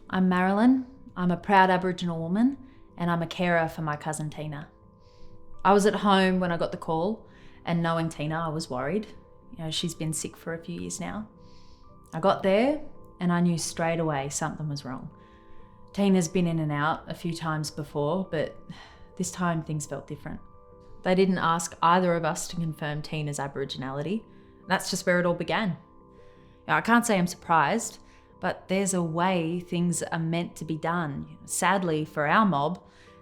I'm Marilyn, I'm a proud Aboriginal woman, and I'm a carer for my cousin Tina. I was at home when I got the call, and knowing Tina, I was worried. She's been sick for a few years now. I got there, and I knew straight away something was wrong. Tina's been in and out a few times before, but this time things felt different. They didn't ask either of us to confirm Tina's Aboriginality. That's just where it all began. I can't say I'm surprised, but there's a way things are meant to be done. Sadly, for our mob,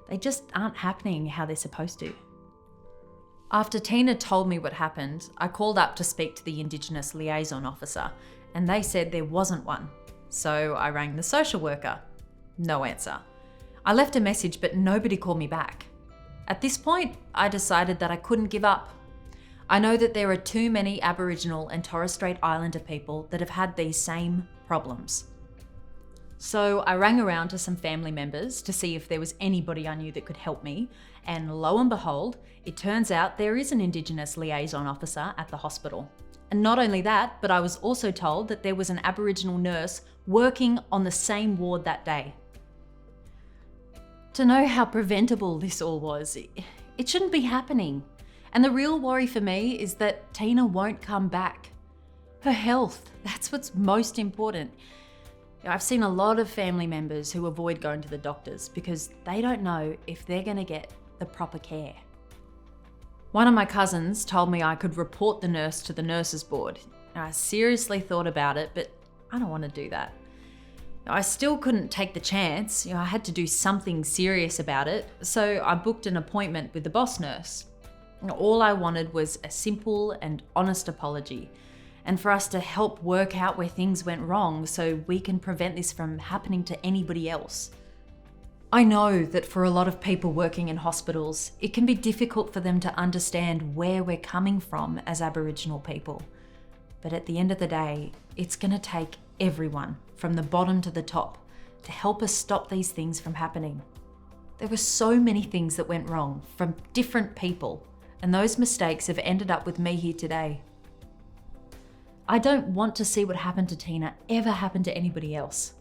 they just aren't happening how they're supposed to. After Tina told me what happened, I called up to speak to the Indigenous liaison officer, and they said there wasn't one. So I rang the social worker. No answer. I left a message, but nobody called me back. At this point, I decided that I couldn't give up. I know that there are too many Aboriginal and Torres Strait Islander people that have had these same problems. So I rang around to some family members to see if there was anybody I knew that could help me, and lo and behold, it turns out there is an Indigenous liaison officer at the hospital. And not only that, but I was also told that there was an Aboriginal nurse working on the same ward that day. To know how preventable this all was, it shouldn't be happening. And the real worry for me is that Tina won't come back. Her health, that's what's most important. I've seen a lot of family members who avoid going to the doctors because they don't know if they're going to get the proper care. One of my cousins told me I could report the nurse to the nurses board. I seriously thought about it, but I don't want to do that. I still couldn't take the chance. I had to do something serious about it, so I booked an appointment with the boss nurse. All I wanted was a simple and honest apology, and for us to help work out where things went wrong so we can prevent this from happening to anybody else. I know that for a lot of people working in hospitals, it can be difficult for them to understand where we're coming from as Aboriginal people. But at the end of the day, it's going to take everyone, from the bottom to the top, to help us stop these things from happening. There were so many things that went wrong from different people, and those mistakes have ended up with me here today. I don't want to see what happened to Tina ever happen to anybody else.